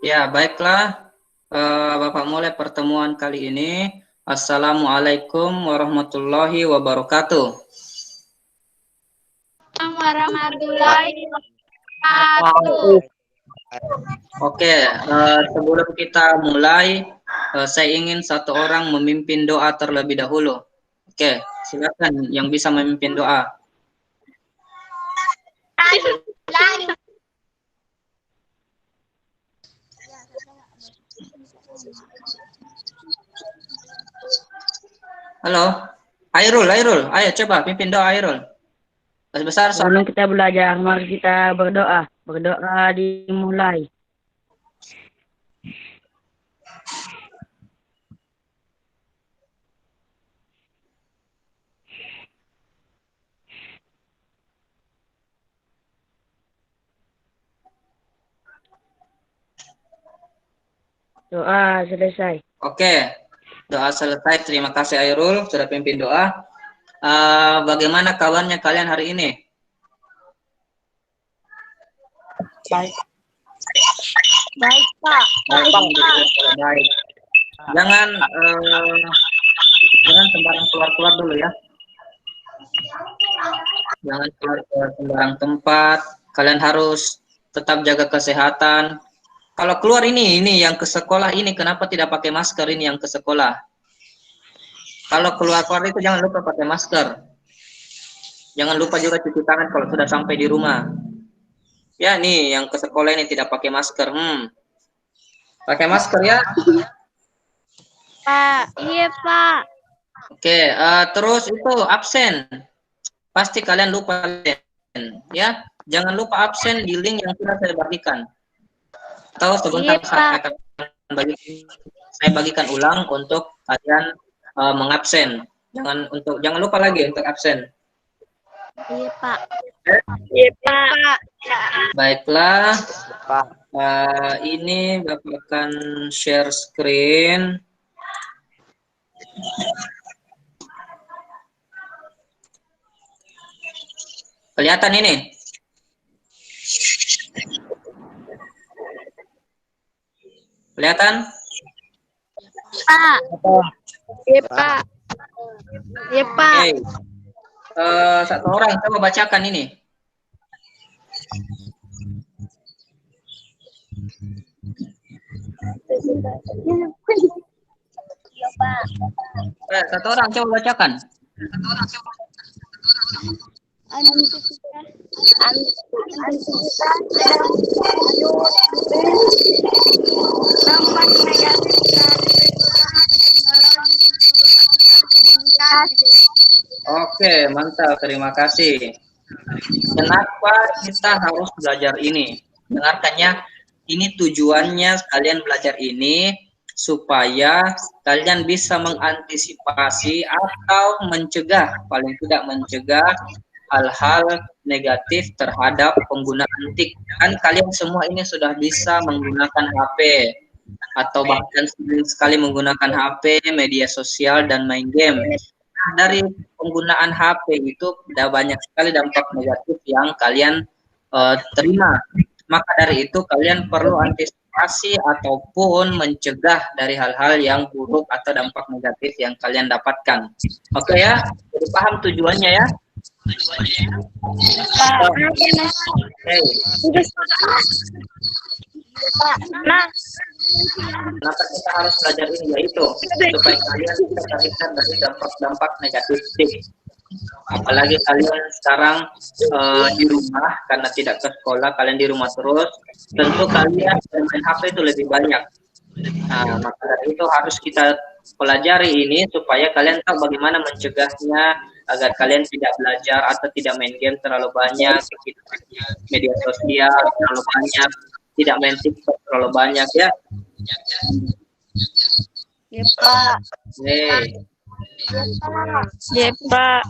Ya, baiklah. Bapak mulai pertemuan kali ini. Assalamualaikum warahmatullahi wabarakatuh. Warahmatullahi wabarakatuh. Oke, sebelum kita mulai, saya ingin satu orang memimpin doa terlebih dahulu. Oke, silakan yang bisa memimpin doa. Halo, Airul, ayo coba pimpin doa Airul. Besar Sebelum kita belajar, mari kita berdoa. Berdoa dimulai. Doa selesai. Oke, doa selesai. Terima kasih Airul sudah pimpin doa. Bagaimana kabarnya kalian hari ini? Baik. Baik, Pak. Baik. Jangan sembarang keluar dulu ya. Jangan keluar ke sembarang tempat. Kalian harus tetap jaga kesehatan. Kalau keluar ini yang ke sekolah ini kenapa tidak pakai masker ini yang ke sekolah? Kalau keluar itu jangan lupa pakai masker. Jangan lupa juga cuci tangan kalau sudah sampai di rumah. Ya nih yang ke sekolah ini tidak pakai masker. Pakai masker ya. Pak, iya Pak. Oke, terus itu absen. Pasti kalian lupa ya. Jangan lupa absen di link yang sudah saya bagikan. Atau sebentar saya bagikan ulang untuk kalian mengabsen. Jangan lupa lagi untuk absen. Iya Pak. Iya Pak. Baiklah. Ini Bapak akan share screen. Kelihatan ini? Kelihatan? Pak. Iya Pak. Iya Pak. Okay. Satu orang coba bacakan ini. Satu orang coba bacakan. Oke, mantap. Terima kasih. Kenapa kita harus belajar ini? Dengarkannya, ini tujuannya kalian belajar ini supaya kalian bisa mengantisipasi atau mencegah, paling tidak mencegah hal-hal negatif terhadap penggunaan TIK. Kan kalian semua ini sudah bisa menggunakan HP atau bahkan sering sekali menggunakan HP, media sosial, dan main game. Nah, dari penggunaan HP itu ada banyak sekali dampak negatif yang kalian terima. Maka dari itu kalian perlu antisipasi ataupun mencegah dari hal-hal yang buruk atau dampak negatif yang kalian dapatkan. Oke ya, jadi paham tujuannya ya? Kenapa kita harus belajar ini, yaitu supaya kalian bisa terhindar dari dampak-dampak negatif. Apalagi kalian sekarang di rumah karena tidak ke sekolah, kalian di rumah terus, tentu kalian main HP itu lebih banyak. Nah, maka dari itu harus kita pelajari ini supaya kalian tahu bagaimana mencegahnya agar kalian tidak belajar atau tidak main game terlalu banyak, media sosial terlalu banyak, tidak main TikTok terlalu banyak ya. Iya Pak. Iya Pak.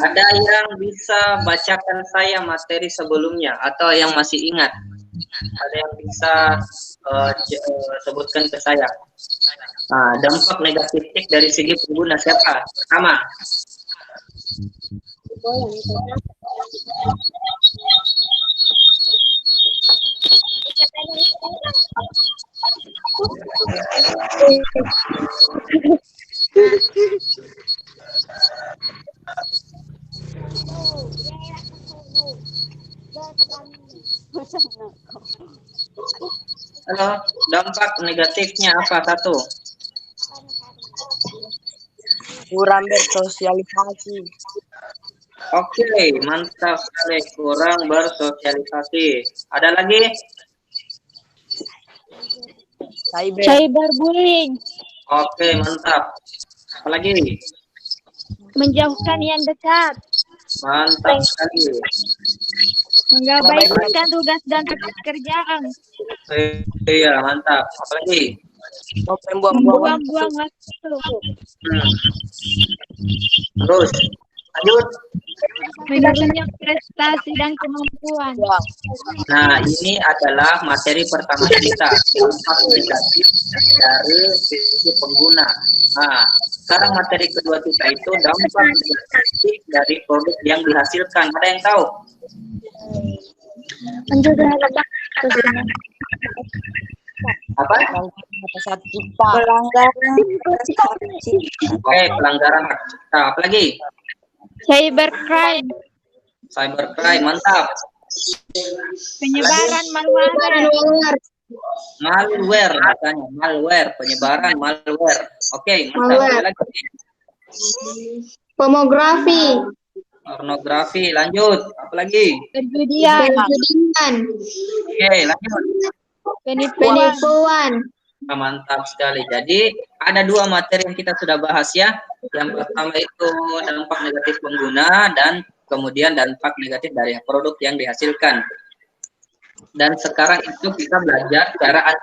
Ada yang bisa bacakan saya materi sebelumnya atau yang masih ingat? Ada yang bisa sebutkan ke saya? Nah, dampak negatif dari segi pengguna siapa? Pertama. Halo, dampak negatifnya apa? Satu. Kurang bersosialisasi. Oke, mantap sekali. Kurang bersosialisasi. Ada lagi? Cyberbullying. Oke, mantap. Apa lagi? Menjauhkan yang dekat. Mantap sekali. Mengabaikan tugas dan pekerjaan. Iya, mantap. Apa lagi? Membuang-buang waktu. Terus, lanjut. Menurunnya prestasi dan kemampuan. Nah, ini adalah materi pertama kita, dampak negatif dari sisi pengguna. Nah, sekarang materi kedua kita itu dampak negatif dari produk yang dihasilkan. Ada yang tahu? Apa? Pelanggaran. Oke, pelanggaran hak cipta. Apa lagi? Cybercrime. Cybercrime, mantap. Penyebaran malware. Malware, katanya malware, penyebaran malware. Oke, mantap. Ada lagi? Pornografi, lanjut. Apa lagi? Perjudian. Oke, lanjut. Penipuan. Nah, mantap sekali. Jadi ada dua materi yang kita sudah bahas ya. Yang pertama itu dampak negatif pengguna dan kemudian dampak negatif dari produk yang dihasilkan. Dan sekarang itu kita belajar cara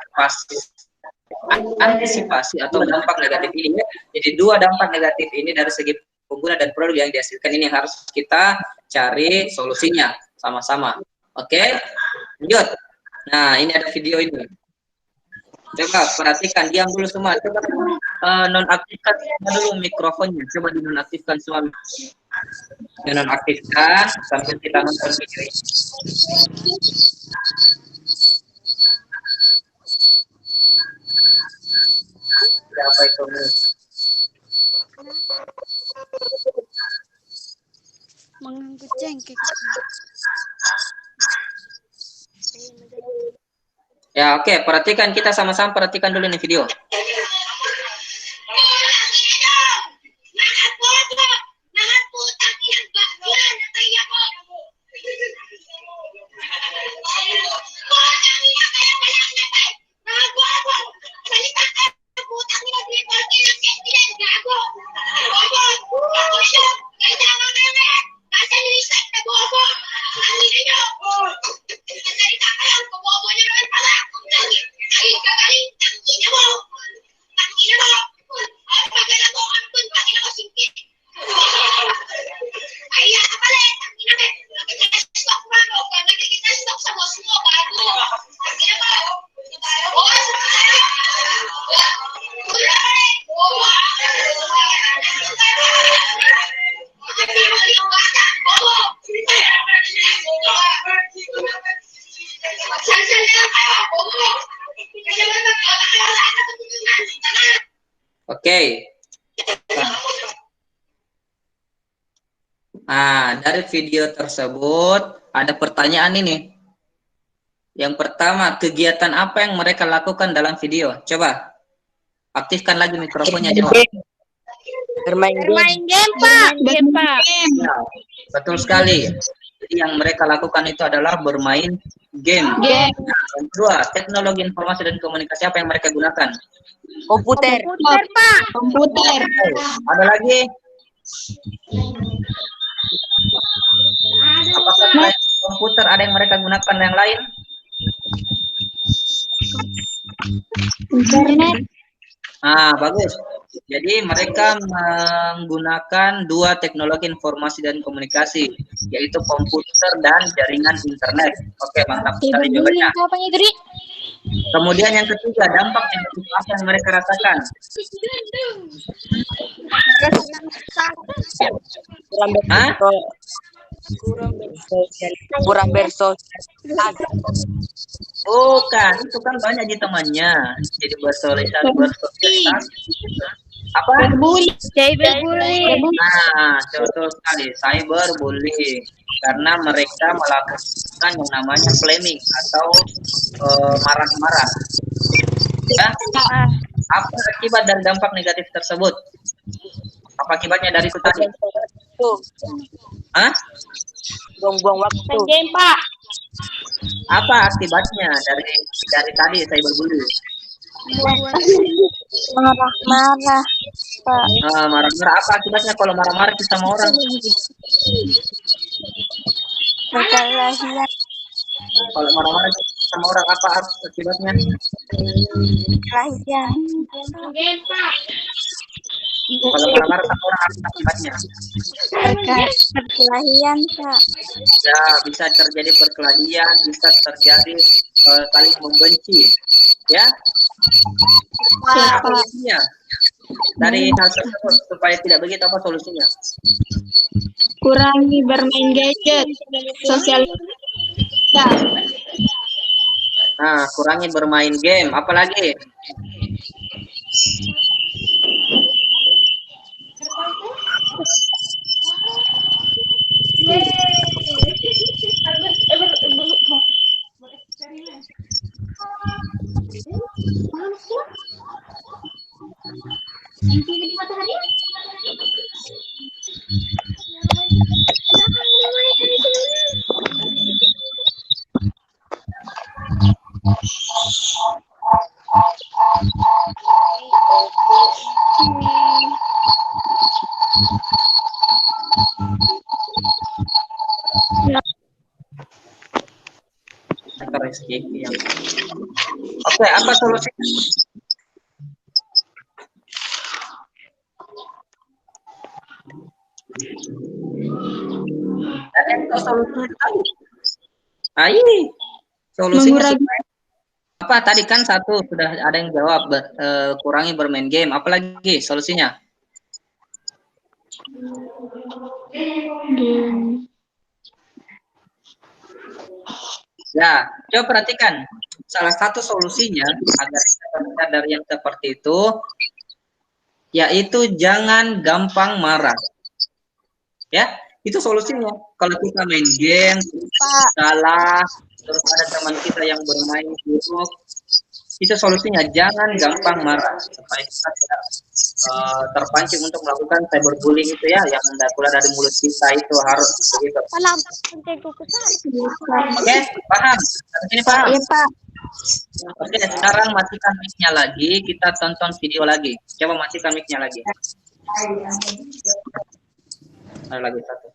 antisipasi atau dampak negatif ini. Jadi dua dampak negatif ini dari segi pengguna dan produk yang dihasilkan ini harus kita cari solusinya sama-sama. Oke, lanjut. Nah, ini ada video ini. Coba perhatikan, diam dulu semua. Coba nonaktifkan dulu mikrofonnya. Coba dinonaktifkan semua. Dinonaktifkan sambil kita nonton video ini. Berapa itu? Mengangkut cengkeh. Ya, oke. Perhatikan, kita sama-sama perhatikan dulu nih video. Oke. Nah, dari video tersebut ada pertanyaan ini. Yang pertama, kegiatan apa yang mereka lakukan dalam video? Coba aktifkan lagi mikrofonnya, jawab. Bermain game, Pak. Game, Pak. Ya, betul sekali. Jadi yang mereka lakukan itu adalah bermain game. Nah, yang kedua, teknologi informasi dan komunikasi apa yang mereka gunakan? komputer. Komputer, Pak. Komputer. Ada lagi? Apakah selain komputer ada yang mereka gunakan yang lain? Internet. Ah, bagus. Jadi mereka menggunakan dua teknologi informasi dan komunikasi, yaitu komputer dan jaringan internet. Oke, mantap sekali jawabannya. Kemudian yang ketiga, dampak negatif apa yang mereka rasakan? Hah? Kurang bersosialisasi. Bukan, itu kan banyak di temannya. Jadi bersosialisasi. Apa? Cyberbullying. Nah, betul sekali, cyberbullying. Karena mereka melakukan yang namanya flaming atau marah-marah. Ya, apa akibat dan dampak negatif tersebut? Apa akibatnya dari itu tadi? Hah? Buang-buang waktu. Game, Pak. Apa akibatnya dari tadi cyberbullying? Marah-marah, Pak. Marah-marah, apa akibatnya kalau marah-marah kita sama orang? Perkelahian. Kalau marah-marah sama orang, apa akibatnya? Perkelahian. Kalau marah-marah sama orang, apa akibatnya? Perkelahian, Pak. Ya, bisa terjadi perkelahian, bisa terjadi saling membenci. Ya, apa solusinya? Dari hal tersebut supaya tidak begitu, apa solusinya? Kurangi bermain gadget. Sosial. Nah, kurangi bermain game. Apalagi? Oke, apa solusinya? Ada solusinya tadi. Nah, ini solusinya apa? Tadi kan satu sudah ada yang jawab, kurangi bermain game. Apalagi solusinya? Ya, coba perhatikan. Salah satu solusinya agar kita terhindar dari yang seperti itu, yaitu jangan gampang marah. Ya, itu solusinya. Kalau kita main game, salah, terus ada teman kita yang bermain buruk, itu solusinya jangan gampang marah supaya kita tidak terpancing untuk melakukan cyberbullying itu ya, yang keluar dari mulut kita itu harus begitu. Oke, paham? Ini paham? Iya, Pak. Oke, sekarang matikan mic-nya lagi, kita tonton video lagi. Coba matikan mic-nya lagi. Ada lagi satu.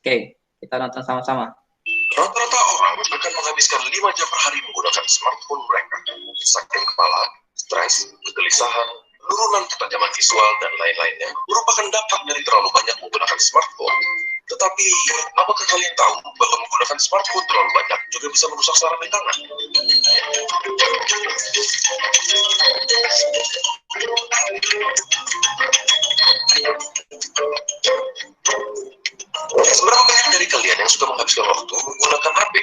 Oke, kita nonton sama-sama. Rata-rata orang akan menghabiskan 5 jam per hari menggunakan smartphone mereka. Sakit kepala, stres, kegelisahan, penurunan ketajaman visual, dan lain-lainnya merupakan dampak dari terlalu banyak menggunakan smartphone. Tetapi, apakah kalian tahu bahwa menggunakan smartphone terlalu banyak juga bisa merusak saraf di tangan? Seberapa banyak dari kalian yang suka menghabiskan waktu menggunakan HP?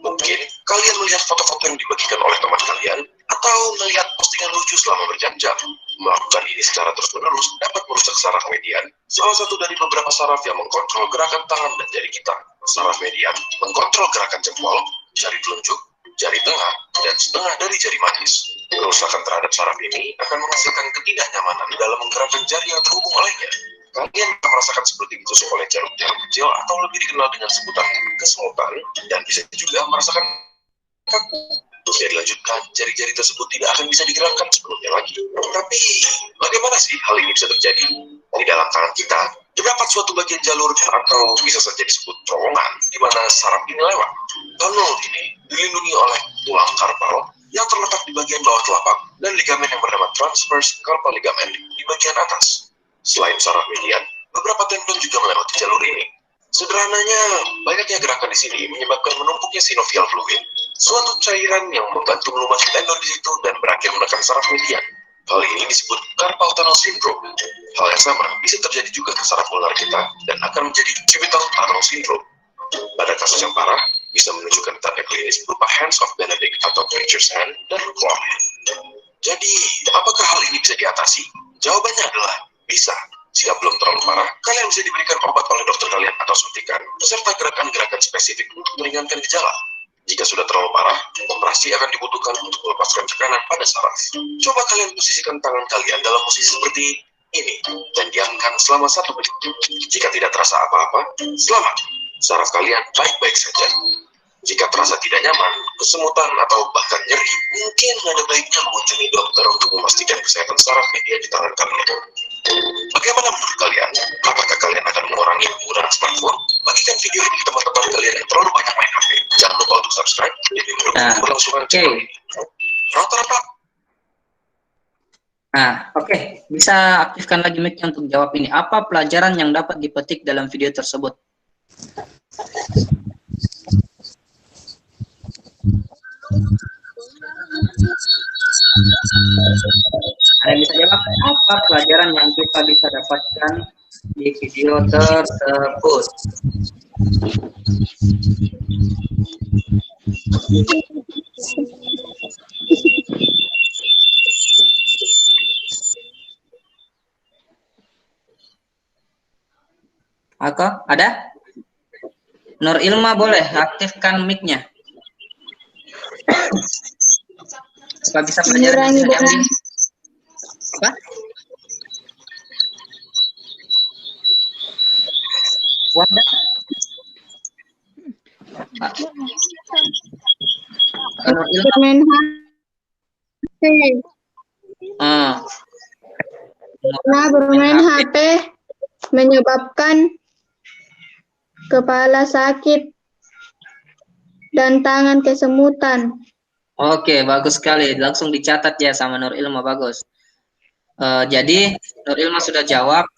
Mungkin kalian melihat foto-foto yang dibagikan oleh teman kalian, atau melihat postingan lucu selama berjam-jam. Melakukan ini secara terus-menerus dapat merusak saraf median, salah satu dari beberapa saraf yang mengkontrol gerakan tangan dan jari kita. Saraf median mengkontrol gerakan jempol, jari telunjuk, jari tengah, dan setengah dari jari manis. Kerusakan terhadap saraf ini akan menghasilkan ketidaknyamanan dalam menggerakkan jari yang terhubung olehnya. Kalian bisa merasakan seperti ditusuk oleh jarum-jarum kecil atau lebih dikenal dengan sebutan kesemutan, dan bisa juga merasakan kaku. Terus dilanjutkan, jari-jari tersebut tidak akan bisa digerakkan sebelumnya lagi. Tapi, bagaimana sih hal ini bisa terjadi? Di dalam tangan kita, terdapat suatu bagian jalur atau bisa saja disebut terowongan, di mana saraf ini lewat. Tunnel ini dilindungi oleh tulang karpal yang terletak di bagian bawah telapak, dan ligamen yang bernama transverse carpal ligament di bagian atas. Selain saraf median, beberapa tendon juga melewati jalur ini. Sederhananya, banyaknya gerakan di sini menyebabkan menumpuknya sinovial fluid, suatu cairan yang membantu melumasi tendon di situ dan berakhir menekan saraf median. Hal ini disebut carpal tunnel syndrome. Hal yang sama bisa terjadi juga ke saraf ulnar kita dan akan menjadi cubital tunnel syndrome. Pada kasus yang parah, bisa menunjukkan tanda klinis klinis berupa hands of Benedict atau preacher's hand dan claw hand. Jadi, apakah hal ini bisa diatasi? Jawabannya adalah bisa. Jika belum terlalu parah, kalian bisa diberikan obat oleh dokter kalian atau suntikan, beserta gerakan-gerakan spesifik untuk meringankan gejala. Jika sudah terlalu parah, operasi akan dibutuhkan untuk melepaskan tekanan pada saraf. Coba kalian posisikan tangan kalian dalam posisi seperti ini, dan diamkan selama 1 menit. Jika tidak terasa apa-apa, selamat. Saraf kalian baik-baik saja. Jika terasa tidak nyaman, kesemutan atau bahkan nyeri, mungkin ada baiknya mengunjungi dokter untuk memastikan kesehatan saraf media di tangan kalian. Bagaimana menurut kalian? Apakah kalian akan mengurangi penggunaan smartphone? Bagikan video ini ke teman-teman kalian yang terlalu banyak main HP. Jangan lupa untuk subscribe demi mendukung keberlangsungan channel ini. Rata-rata. Nah, oke. Bisa aktifkan lagi mic-nya untuk jawab ini. Apa pelajaran yang dapat dipetik dalam video tersebut? Ada yang bisa jawab? Apa pelajaran yang kita bisa dapatkan di video tersebut? Aku? Ada? Nur Ilma boleh aktifkan mic-nya. Apa bisa pelajaran yang bisa diambil? Apa? Wanda? Nur Ilma? Bermain HP. Karena bermain HP menyebabkan kepala sakit dan tangan kesemutan. Oke, bagus sekali. Langsung dicatat ya sama Nur Ilma, bagus. Jadi Nur Ilma sudah jawab.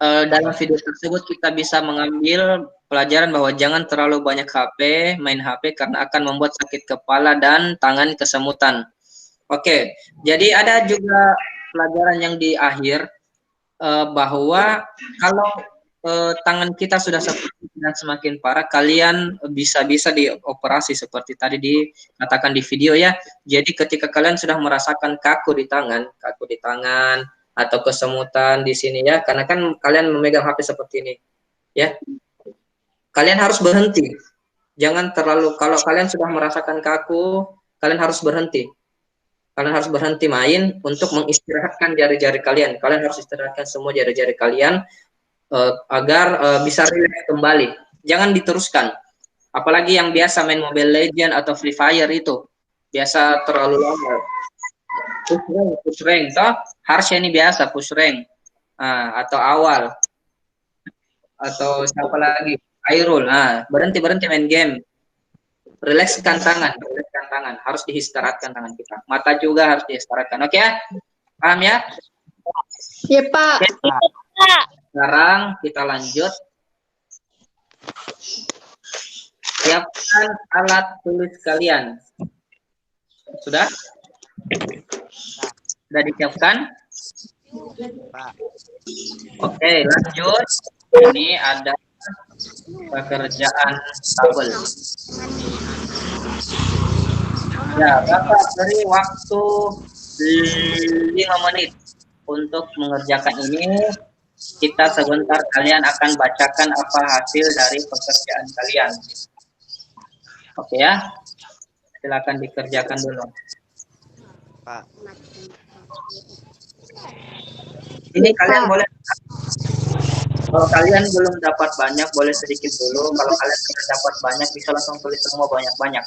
Dalam video tersebut kita bisa mengambil pelajaran bahwa jangan terlalu banyak main HP karena akan membuat sakit kepala dan tangan kesemutan. Oke, jadi ada juga pelajaran yang di akhir bahwa kalau tangan kita sudah seperti dan semakin parah, kalian bisa dioperasi seperti tadi dikatakan di video ya. Jadi ketika kalian sudah merasakan kaku di tangan atau kesemutan di sini ya, karena kan kalian memegang HP seperti ini, ya. Kalian harus berhenti. Jangan terlalu, kalau kalian sudah merasakan kaku, kalian harus berhenti. Kalian harus berhenti main untuk mengistirahatkan jari-jari kalian. Kalian harus istirahatkan semua jari-jari kalian agar bisa rileks kembali. Jangan diteruskan. Apalagi yang biasa main Mobile Legends atau Free Fire itu biasa terlalu lama. Push rank, toh harusnya ini biasa push rank atau awal atau siapa lagi Airul. Berhenti main game. Rilekskan tangan, harus diistirahatkan tangan kita. Mata juga harus diistirahatkan. Oke ya? Paham ya? Ya, Pak. Oke. Sekarang kita lanjut. Siapkan alat tulis kalian. Sudah? Sudah disiapkan? Oke, lanjut. Ini ada pekerjaan tabel. Ya, Bapak beri waktu 5 menit untuk mengerjakan ini. Kita sebentar, kalian akan bacakan apa hasil dari pekerjaan kalian. Oke ya, silakan dikerjakan dulu. Pak. Ini kalian boleh, kalau kalian belum dapat banyak, boleh sedikit dulu. Kalau kalian sudah dapat banyak, bisa langsung tulis semua banyak-banyak.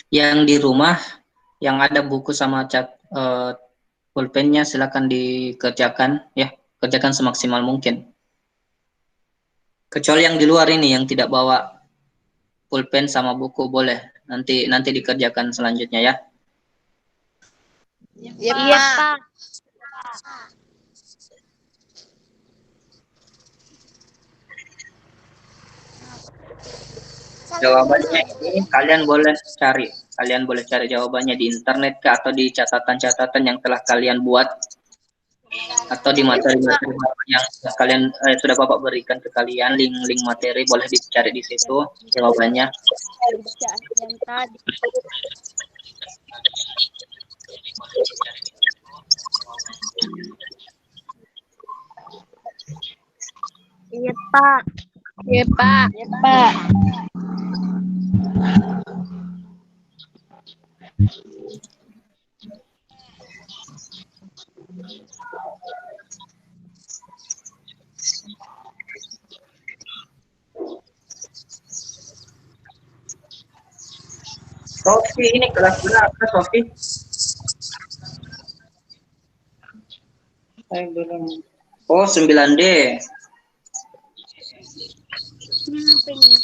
Yang di rumah yang ada buku sama pulpennya silakan dikerjakan ya, kerjakan semaksimal mungkin. Kecuali yang di luar ini yang tidak bawa pulpen sama buku boleh nanti dikerjakan selanjutnya ya. Iya, Pak. Jawabannya ini kalian boleh cari jawabannya di internet kah, atau di catatan-catatan yang telah kalian buat, atau di materi-materi yang kalian sudah Bapak berikan ke kalian, link-link materi boleh dicari di situ jawabannya. Yang tadi. Iya, Pak. Iya, Pak. Iya, Pak. Sofi, ini kelas berapa Sofi? Saya belum. Oh, 9D. Kenapa ini?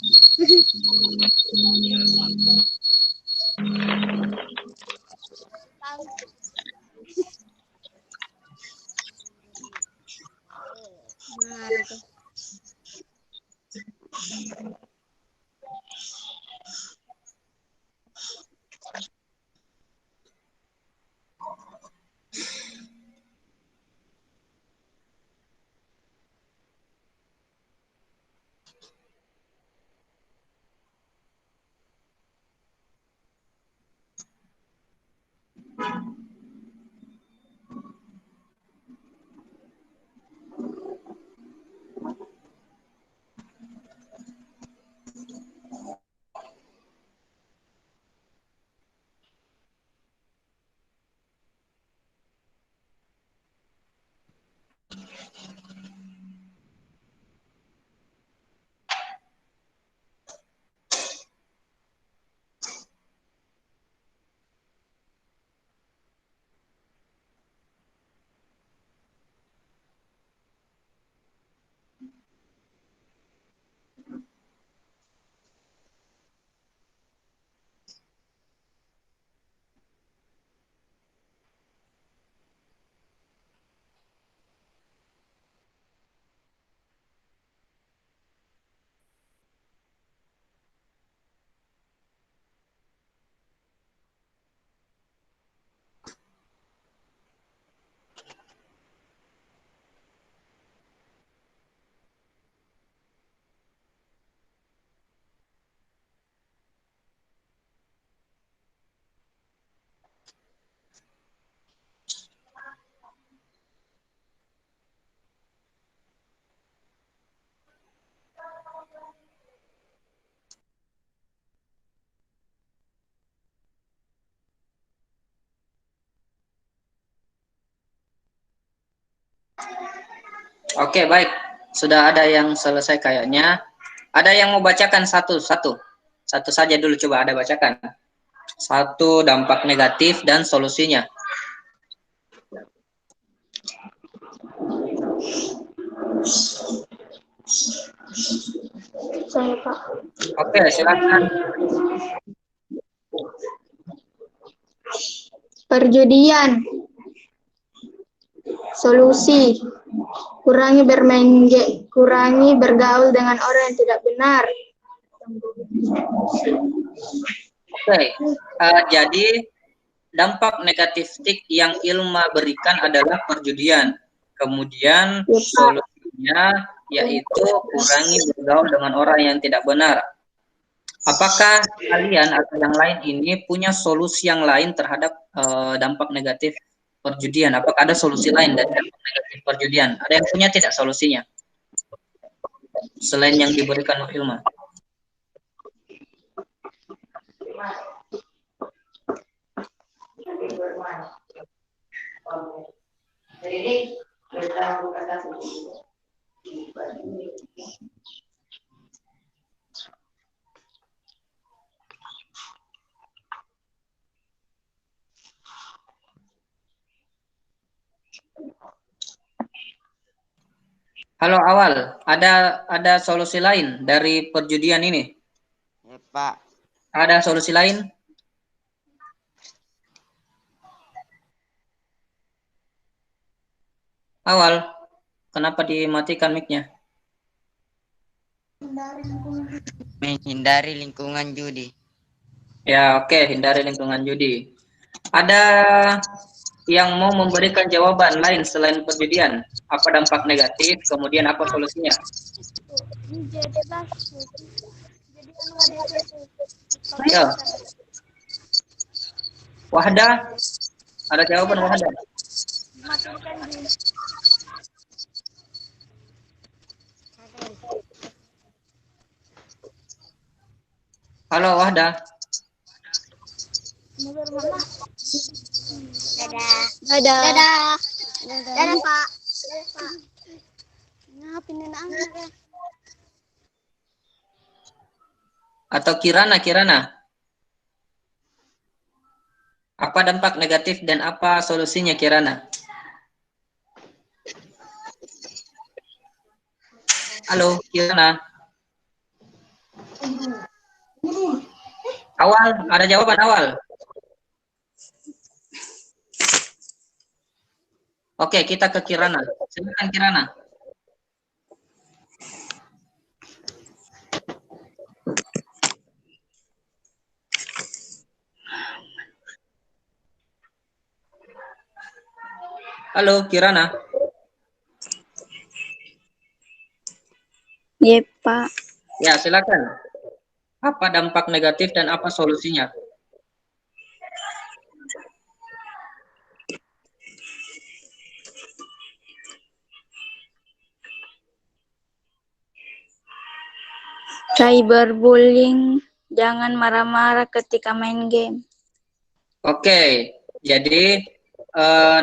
Oke, baik. Sudah ada yang selesai kayaknya. Ada yang mau bacakan satu-satu? Satu saja dulu coba ada bacakan. Satu, dampak negatif dan solusinya. Saya, Pak. Oke, silakan. Perjudian. Solusi. Kurangi bergaul dengan orang yang tidak benar. Oke, jadi dampak negatif yang Ilma berikan adalah perjudian. Kemudian solusinya yaitu kurangi bergaul dengan orang yang tidak benar. Apakah kalian atau yang lain ini punya solusi yang lain terhadap dampak negatif perjudian? Apakah ada solusi lain dari dampak negatif perjudian? Ada yang punya tidak solusinya? Selain yang diberikan oleh Ilma. Halo Awal, ada solusi lain dari perjudian ini? Ya, Pak. Ada solusi lain? Awal, kenapa dimatikan mic-nya? Menghindari lingkungan judi. Ya, oke, hindari lingkungan judi. Ada yang mau memberikan jawaban lain selain perjudian? Apa dampak negatif, kemudian apa solusinya? Ini jadi lah. Jadi anu HDP. Ya, Wahda, ada jawaban Wahda? Matikan di Halo Wahda. mobil mana? Dadah. Dadah. Dadah. Dadah, Pak. Dadah, Pak. Ngapain anak ya? Atau Kirana. Apa dampak negatif dan apa solusinya Kirana? Halo Kirana. Awal, ada jawaban Awal? Oke, kita ke Kirana. Silakan Kirana. Halo Kirana. Iya, Pak. Ya, silakan. Apa dampak negatif dan apa solusinya? Cyberbullying, jangan marah-marah ketika main game. Oke, jadi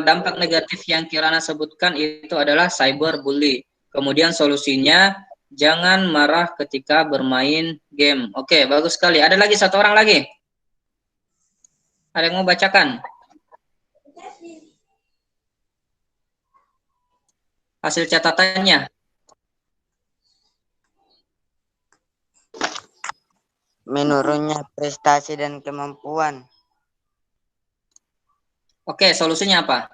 dampak negatif yang Kirana sebutkan itu adalah cyberbully. Kemudian solusinya jangan marah ketika bermain game. Oke, bagus sekali. Ada lagi satu orang lagi. Ada yang mau bacakan? Hasil catatannya. Menurunnya prestasi dan kemampuan. Oke, solusinya apa?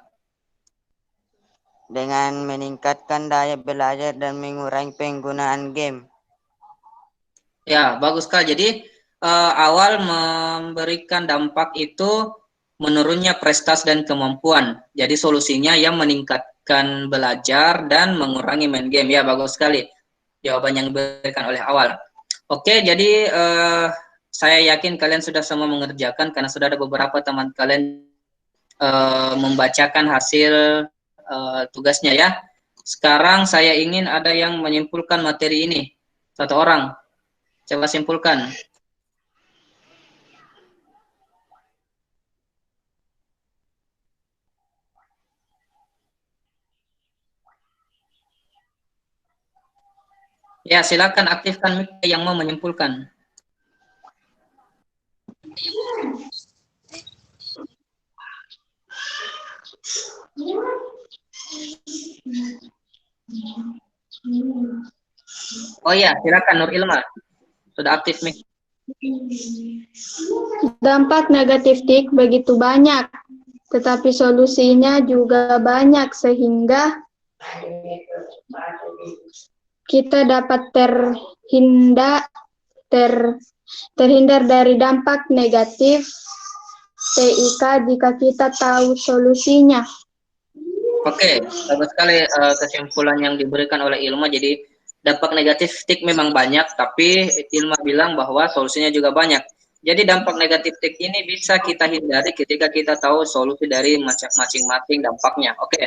Dengan meningkatkan daya belajar dan mengurangi penggunaan game. Ya, bagus sekali. Jadi awal memberikan dampak itu menurunnya prestasi dan kemampuan. Jadi solusinya yang meningkatkan belajar dan mengurangi main game. Ya, bagus sekali. Jawaban yang diberikan oleh Awal. Oke, jadi saya yakin kalian sudah semua mengerjakan karena sudah ada beberapa teman kalian membacakan hasil tugasnya ya. Sekarang saya ingin ada yang menyimpulkan materi ini. Satu orang. Coba simpulkan. Ya, silakan aktifkan mic yang mau menyimpulkan. Oh ya, silakan Nur Ilma. Sudah aktif mic. Dampak negatif TIK begitu banyak, tetapi solusinya juga banyak sehingga kita dapat terhindar dari dampak negatif TIK jika kita tahu solusinya. Oke, bagus sekali kesimpulan yang diberikan oleh Ilma. Jadi dampak negatif TIK memang banyak, tapi Ilma bilang bahwa solusinya juga banyak. Jadi dampak negatif TIK ini bisa kita hindari ketika kita tahu solusi dari masing-masing dampaknya. Oke,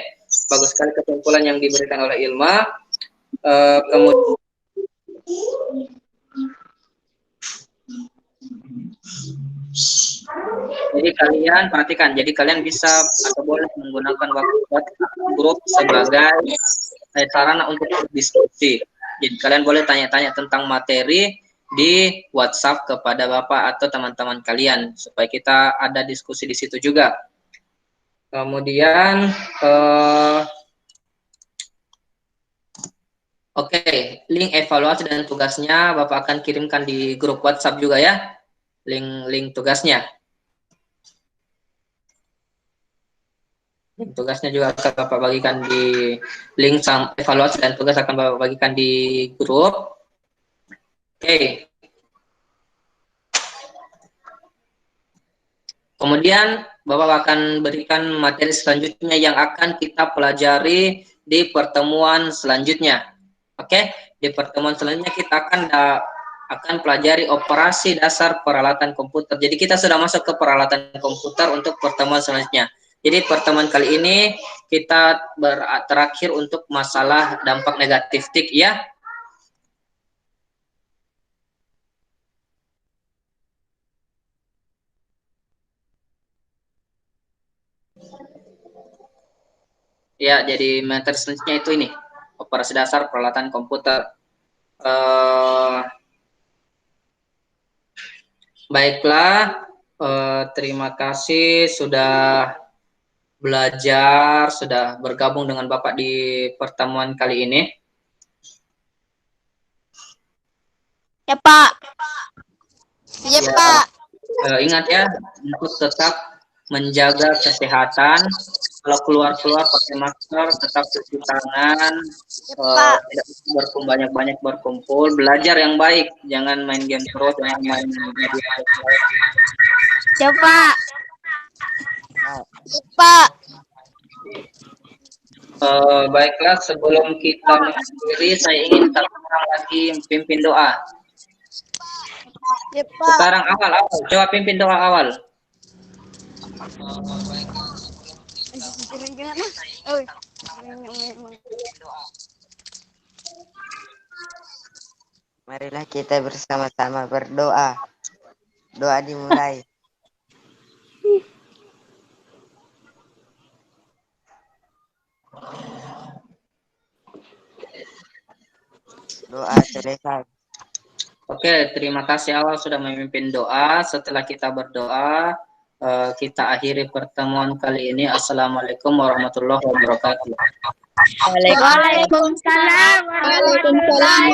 bagus sekali kesimpulan yang diberikan oleh Ilma. Kemudian jadi kalian perhatikan, jadi kalian bisa atau boleh menggunakan WhatsApp grup sebagai sarana untuk diskusi. Jadi kalian boleh tanya-tanya tentang materi di WhatsApp kepada Bapak atau teman-teman kalian supaya kita ada diskusi di situ juga. Kemudian Oke, link evaluasi dan tugasnya Bapak akan kirimkan di grup WhatsApp juga ya. Link tugasnya. Link tugasnya juga akan Bapak bagikan di link evaluasi dan tugas akan Bapak bagikan di grup. Oke. Kemudian Bapak akan berikan materi selanjutnya yang akan kita pelajari di pertemuan selanjutnya. Oke, di pertemuan selanjutnya kita akan pelajari operasi dasar peralatan komputer. Jadi kita sudah masuk ke peralatan komputer untuk pertemuan selanjutnya. Jadi pertemuan kali ini kita terakhir untuk masalah dampak negatif TIK ya. Ya, jadi materi selanjutnya itu ini, operasi dasar peralatan komputer. Baiklah, terima kasih sudah belajar, sudah bergabung dengan Bapak di pertemuan kali ini. Ya, Pak. Iya, Ya, Pak. Ingat ya, untuk tetap menjaga kesehatan. Kalau keluar-keluar pakai masker, tetap cuci tangan, tidak banyak-banyak berkumpul, belajar yang baik, jangan main game terus, jangan main media. Ya, Pak. Pak. Baiklah, sebelum kita mengakhiri, saya ingin sekarang lagi pimpin doa. Ya, Pak. Sekarang awal, coba pimpin doa awal. Marilah kita bersama-sama berdoa. Doa dimulai. Doa selesai. Oke, terima kasih awal sudah memimpin doa. Setelah kita berdoa, kita akhiri pertemuan kali ini. Assalamualaikum warahmatullahi wabarakatuh. Waalaikumsalam warahmatullahi wabarakatuh.